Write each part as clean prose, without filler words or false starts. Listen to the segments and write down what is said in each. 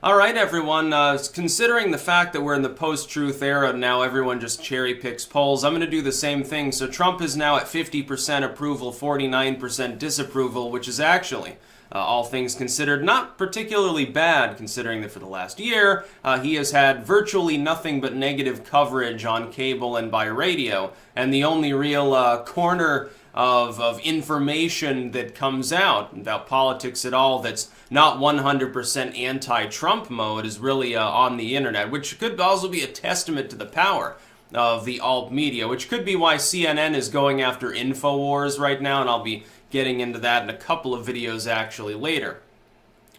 All right, everyone. Considering the fact that we're in the post-truth era, now everyone just cherry picks polls. I'm going to do the same thing. So Trump is now at 50% approval, 49% disapproval, which is actually, all things considered, not particularly bad, considering that for the last year, he has had virtually nothing but negative coverage on cable and by radio. And the only real corner of information that comes out about politics at all that's not 100% anti-Trump mode is really on the internet, which could also be a testament to the power of the alt media, which could be why CNN is going after InfoWars right now, and I'll be getting into that in a couple of videos actually later.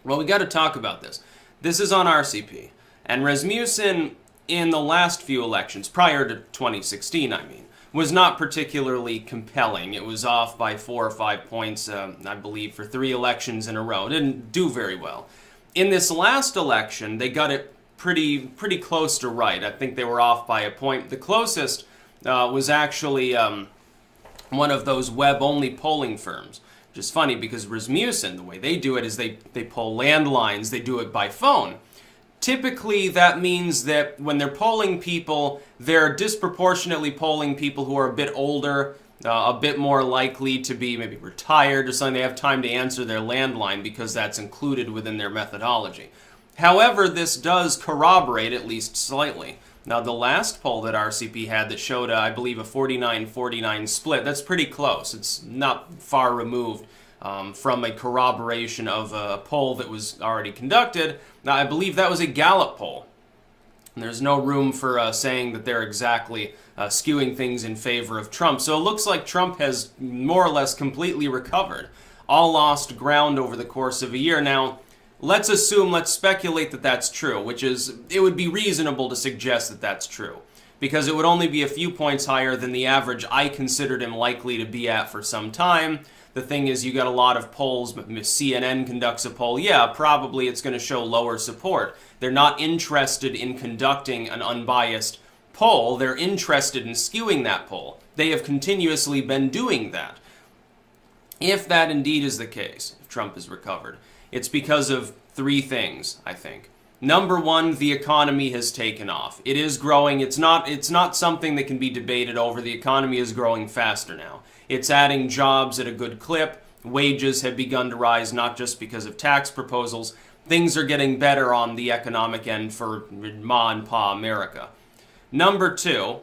Well, we got to talk about this. This is on RCP, and Rasmussen in the last few elections, prior to 2016, was not particularly compelling. It was off by 4 or 5 points, I believe, for 3 elections in a row. Didn't do very well. In this last election, they got it pretty close to right. I think they were off by a point. The closest was actually one of those web-only polling firms. Which is funny because Rasmussen, the way they do it is they poll landlines. They do it by phone. Typically, that means that when they're polling people, they're disproportionately polling people who are a bit older, a bit more likely to be maybe retired or something. They have time to answer their landline because that's included within their methodology. However, this does corroborate, at least slightly. Now, the last poll that RCP had that showed, I believe, a 49-49 split, that's pretty close. It's not far removed from a corroboration of a poll that was already conducted. Now, I believe that was a Gallup poll. And there's no room for saying that they're exactly skewing things in favor of Trump. So it looks like Trump has more or less completely recovered. All lost ground over the course of a year. Now, let's speculate that that's true, which is, it would be reasonable to suggest that that's true. Because it would only be a few points higher than the average I considered him likely to be at for some time. The thing is, you got a lot of polls, but CNN conducts a poll. Yeah, probably it's going to show lower support. They're not interested in conducting an unbiased poll. They're interested in skewing that poll. They have continuously been doing that. If that indeed is the case, if Trump has recovered, it's because of 3 things, I think. Number 1, the economy has taken off. It is growing. It's not something that can be debated over. The economy is growing faster now. It's adding jobs at a good clip. Wages have begun to rise, not just because of tax proposals. Things are getting better on the economic end for Ma and Pa America. Number 2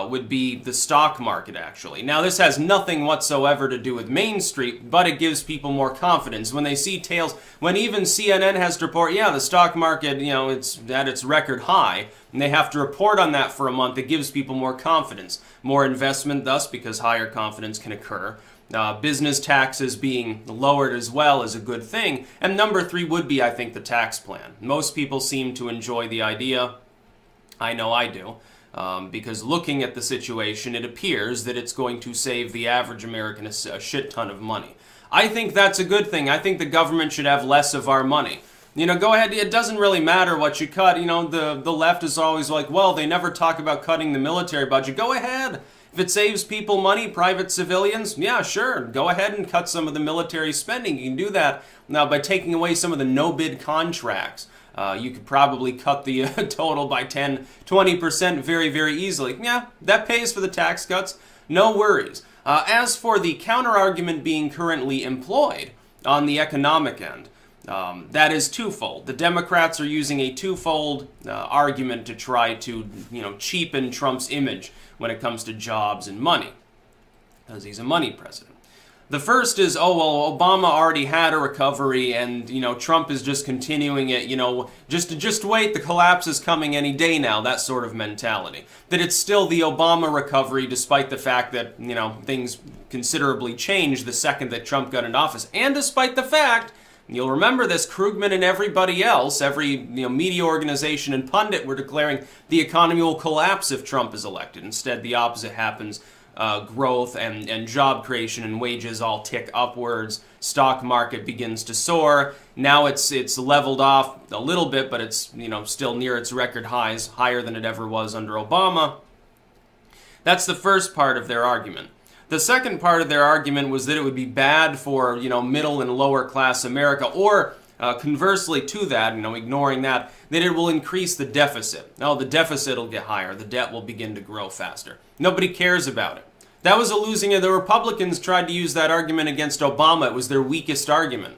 would be the stock market, actually. Now, this has nothing whatsoever to do with Main Street, but it gives people more confidence. When they see tails, when even CNN has to report, yeah, the stock market, it's at its record high, and they have to report on that for a month, it gives people more confidence. More investment, thus, because higher confidence can occur. Business taxes being lowered as well is a good thing. And number 3 would be, I think, the tax plan. Most people seem to enjoy the idea. I know I do. Because looking at the situation, it appears that it's going to save the average American a shit ton of money. I think that's a good thing. I think the government should have less of our money. Go ahead. It doesn't really matter what you cut. The left is always like, well, they never talk about cutting the military budget. Go ahead. If it saves people money, private civilians, yeah, sure. Go ahead and cut some of the military spending. You can do that now by taking away some of the no-bid contracts. You could probably cut the total by 10, 20% very, very easily. Yeah, that pays for the tax cuts. No worries. As for the counter-argument being currently employed on the economic end, that is twofold. The Democrats are using a twofold argument to try to, cheapen Trump's image when it comes to jobs and money, because he's a money president. The first is, oh, well, Obama already had a recovery and, Trump is just continuing it, just wait, the collapse is coming any day now, that sort of mentality. That it's still the Obama recovery despite the fact that, things considerably changed the second that Trump got into office. And despite the fact, you'll remember this, Krugman and everybody else, every media organization and pundit were declaring the economy will collapse if Trump is elected. Instead, the opposite happens. Growth and job creation and wages all tick upwards. Stock market begins to soar. Now it's leveled off a little bit, but it's still near its record highs, higher than it ever was under Obama. That's the first part of their argument. The second part of their argument was that it would be bad for middle and lower class America, or Conversely to that, ignoring that it will increase the deficit. Oh, the deficit will get higher. The debt will begin to grow faster. Nobody cares about it. That was a losing. The Republicans tried to use that argument against Obama. It was their weakest argument.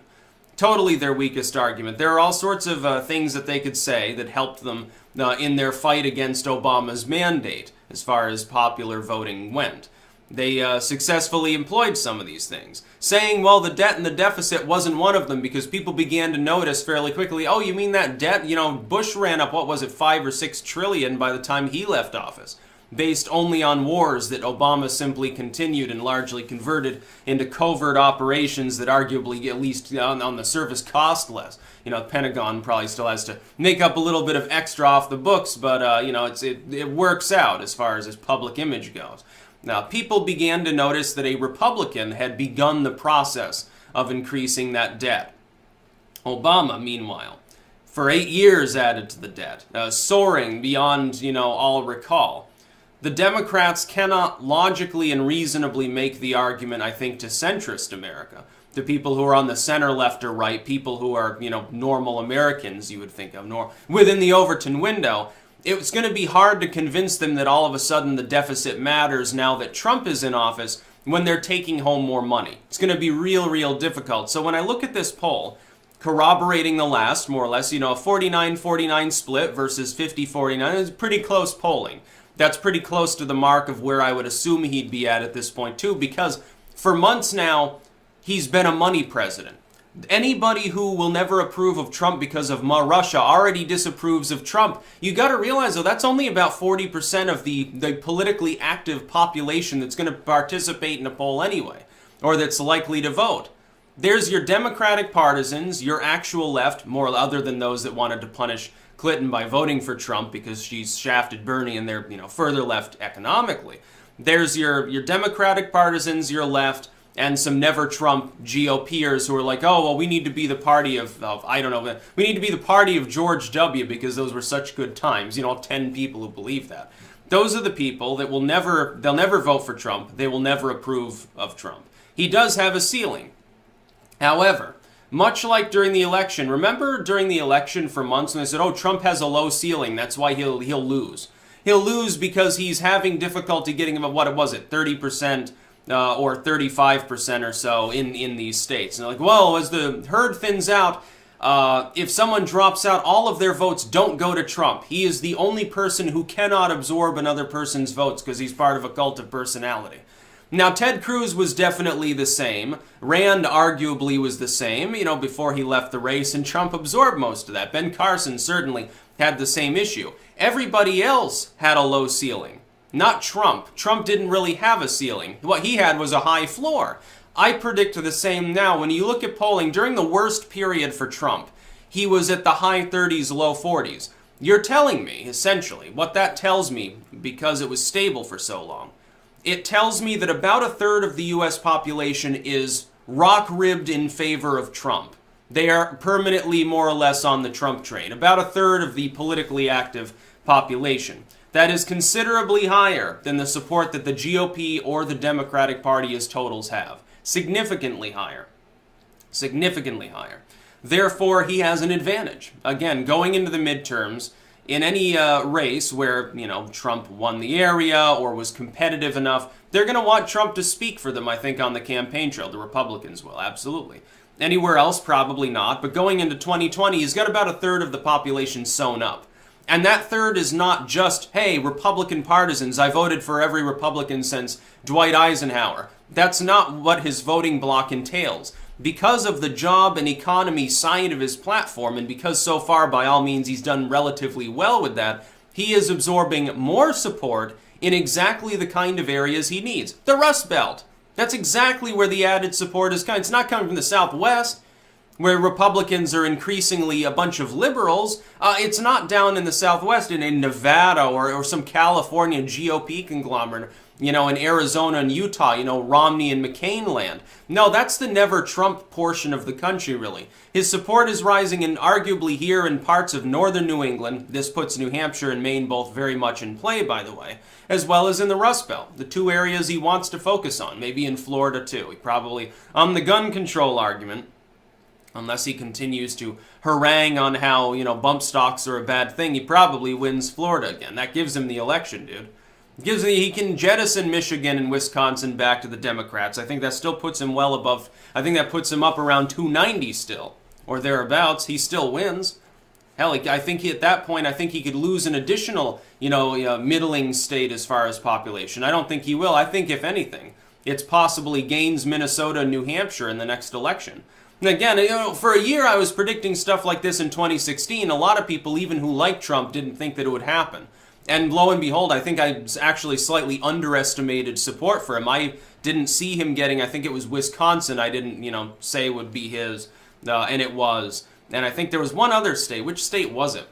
Totally their weakest argument. There are all sorts of things that they could say that helped them in their fight against Obama's mandate as far as popular voting went. They successfully employed some of these things, saying, well, the debt and the deficit wasn't one of them because people began to notice fairly quickly, oh, you mean that debt? Bush ran up, 5 or 6 trillion by the time he left office, based only on wars that Obama simply continued and largely converted into covert operations that arguably, at least on the surface, cost less. The Pentagon probably still has to make up a little bit of extra off the books, but, it works out as far as his public image goes. Now, people began to notice that a Republican had begun the process of increasing that debt. Obama, meanwhile, for 8 years added to the debt, soaring beyond, all recall. The Democrats cannot logically and reasonably make the argument, I think, to centrist America, to people who are on the center, left, or right, people who are, normal Americans, you would think of, within the Overton window. It's going to be hard to convince them that all of a sudden the deficit matters now that Trump is in office when they're taking home more money. It's going to be real difficult. So when I look at this poll, corroborating the last, more or less, a 49-49 split versus 50-49, is pretty close polling. That's pretty close to the mark of where I would assume he'd be at this point too, because for months now, he's been a money president. Anybody who will never approve of Trump because of Russia already disapproves of Trump. You got to realize, though, that's only about 40% of the politically active population that's going to participate in a poll anyway, or that's likely to vote. There's your Democratic partisans, your actual left, more other than those that wanted to punish Clinton by voting for Trump because she's shafted Bernie and they're further left economically. There's your Democratic partisans, your left, and some never-Trump GOPers who are like, oh, well, we need to be the party of I don't know, we need to be the party of George W. because those were such good times. 10 people who believe that. Those are the people that they'll never vote for Trump. They will never approve of Trump. He does have a ceiling. However, much like during the election, remember during the election for months when they said, oh, Trump has a low ceiling, that's why he'll lose. He'll lose because he's having difficulty getting him, 30%, or 35% or so in these states. And they're like, well, as the herd thins out, if someone drops out, all of their votes don't go to Trump. He is the only person who cannot absorb another person's votes because he's part of a cult of personality. Now, Ted Cruz was definitely the same. Rand arguably was the same, before he left the race, and Trump absorbed most of that. Ben Carson certainly had the same issue. Everybody else had a low ceiling. Not Trump. Trump didn't really have a ceiling. What he had was a high floor. I predict the same now. When you look at polling, during the worst period for Trump, he was at the high 30s, low 40s. You're telling me, essentially, what that tells me, because it was stable for so long, it tells me that about a third of the U.S. population is rock-ribbed in favor of Trump. They are permanently more or less on the Trump train. About a third of the politically active population. That is considerably higher than the support that the GOP or the Democratic Party as totals have. Significantly higher. Significantly higher. Therefore, he has an advantage. Again, going into the midterms, in any race where, Trump won the area or was competitive enough, they're going to want Trump to speak for them, I think, on the campaign trail. The Republicans will, absolutely. Anywhere else, probably not. But going into 2020, he's got about a third of the population sewn up. And that third is not just, hey, Republican partisans, I voted for every Republican since Dwight Eisenhower. That's not what his voting bloc entails. Because of the job and economy side of his platform, and because so far, by all means, he's done relatively well with that, he is absorbing more support in exactly the kind of areas he needs. The Rust Belt. That's exactly where the added support is coming. It's not coming from the Southwest, where Republicans are increasingly a bunch of liberals. It's not down in the Southwest, in Nevada or some California GOP conglomerate, in Arizona and Utah, Romney and McCain land. No, that's the never Trump portion of the country, really. His support is rising in arguably here in parts of northern New England. This puts New Hampshire and Maine both very much in play, by the way, as well as in the Rust Belt, the two areas he wants to focus on, maybe in Florida too. He probably, on the gun control argument, Unless he continues to harangue on how, bump stocks are a bad thing, he probably wins Florida again. That gives him the election, dude. He can jettison Michigan and Wisconsin back to the Democrats. I think that still puts him well above. I think that puts him up around 290 still, or thereabouts. He still wins. Hell, I think at that point, I think he could lose an additional, middling state as far as population. I don't think he will. I think, if anything, it's possible he gains Minnesota and New Hampshire in the next election. And again, for a year I was predicting stuff like this in 2016. A lot of people, even who like Trump, didn't think that it would happen. And lo and behold, I think I actually slightly underestimated support for him. I didn't see him getting, I think it was Wisconsin, I didn't, say would be his, and it was. And I think there was one other state. Which state was it?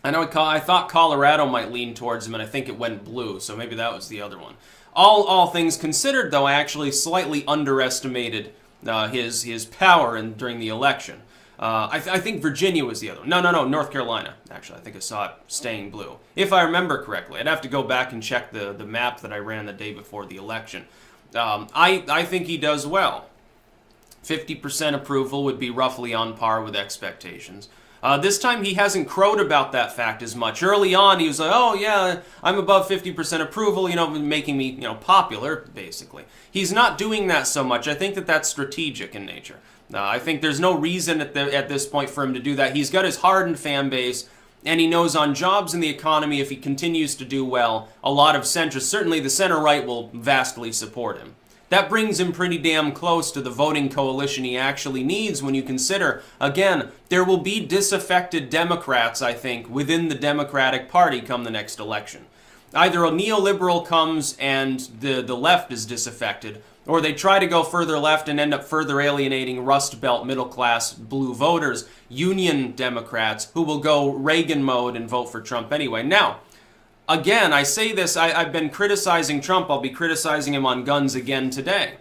I thought Colorado might lean towards him, and I think it went blue, so maybe that was the other one. All things considered, though, I actually slightly underestimated his power during the election. I think Virginia was the other one. No, North Carolina. Actually, I think I saw it staying blue. If I remember correctly. I'd have to go back and check the map that I ran the day before the election. I think he does well. 50% approval would be roughly on par with expectations. This time he hasn't crowed about that fact as much. Early on, he was like, oh yeah, I'm above 50% approval, making me, popular, basically. He's not doing that so much. I think that that's strategic in nature. I think there's no reason at this point for him to do that. He's got his hardened fan base, and he knows on jobs in the economy, if he continues to do well, a lot of centrists, certainly the center-right, will vastly support him. That brings him pretty damn close to the voting coalition he actually needs when you consider, again, there will be disaffected Democrats, I think, within the Democratic Party come the next election. Either a neoliberal comes and the left is disaffected, or they try to go further left and end up further alienating Rust Belt middle-class blue voters, Union Democrats, who will go Reagan mode and vote for Trump anyway. Now, again, I say this, I've been criticizing Trump. I'll be criticizing him on guns again today.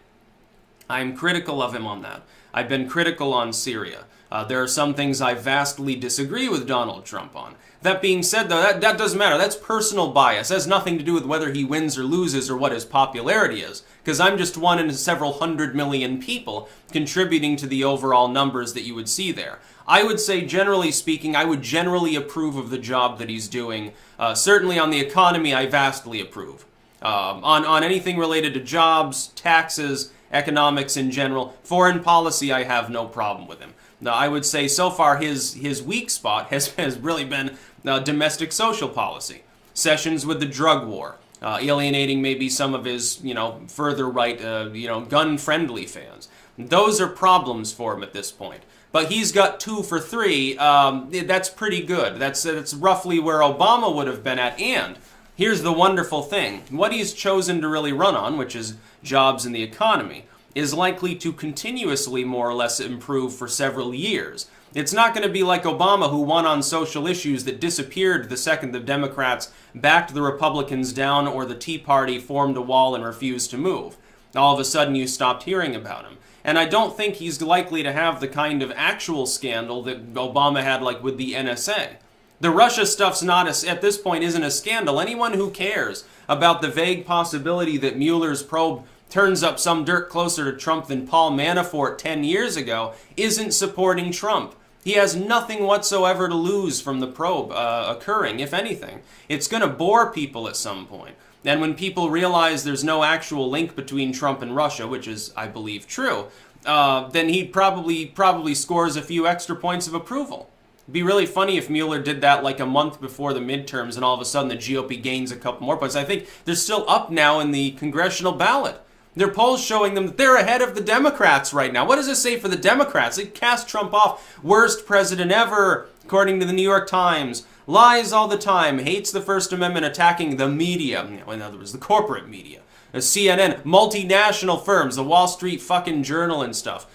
I'm critical of him on that. I've been critical on Syria. There are some things I vastly disagree with Donald Trump on. That being said, though, that doesn't matter. That's personal bias. It has nothing to do with whether he wins or loses or what his popularity is. Because I'm just one in several 100 million people contributing to the overall numbers that you would see there. I would say, generally speaking, I would generally approve of the job that he's doing. Certainly on the economy, I vastly approve. On anything related to jobs, taxes, economics in general, foreign policy, I have no problem with him. Now, I would say so far his weak spot has really been domestic social policy. Sessions with the drug war, alienating maybe some of his, further right, gun-friendly fans. Those are problems for him at this point. But he's got 2 for 3. That's pretty good. That's roughly where Obama would have been at. And here's the wonderful thing. What he's chosen to really run on, which is jobs in the economy, is likely to continuously more or less improve for several years. It's not going to be like Obama, who won on social issues that disappeared the second the Democrats backed the Republicans down or the Tea Party formed a wall and refused to move. All of a sudden you stopped hearing about him. And I don't think he's likely to have the kind of actual scandal that Obama had, like with the NSA. The Russia stuff's at this point isn't a scandal. Anyone who cares about the vague possibility that Mueller's probe turns up some dirt closer to Trump than Paul Manafort 10 years ago isn't supporting Trump. He has nothing whatsoever to lose from the probe occurring, if anything. It's going to bore people at some point. And when people realize there's no actual link between Trump and Russia, which is, I believe, true, then he probably scores a few extra points of approval. It'd be really funny if Mueller did that like a month before the midterms and all of a sudden the GOP gains a couple more points. I think they're still up now in the congressional ballot. There are polls showing them that they're ahead of the Democrats right now. What does it say for the Democrats? They cast Trump off. Worst president ever, according to the New York Times. Lies all the time. Hates the First Amendment, attacking the media. In other words, the corporate media. CNN, multinational firms, the Wall Street fucking Journal and stuff.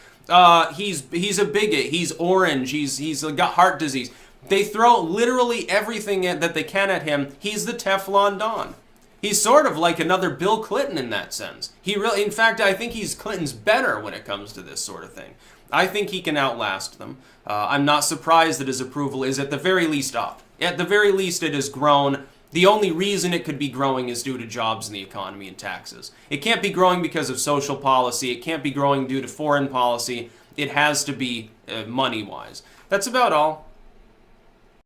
He's a bigot. He's orange. He's got heart disease. They throw literally everything that they can at him. He's the Teflon Don. He's sort of like another Bill Clinton in that sense. In fact, I think he's Clinton's better when it comes to this sort of thing. I think he can outlast them. I'm not surprised that his approval is at the very least up. At the very least, it has grown. The only reason it could be growing is due to jobs in the economy and taxes. It can't be growing because of social policy. It can't be growing due to foreign policy. it has to be money-wise. That's about all.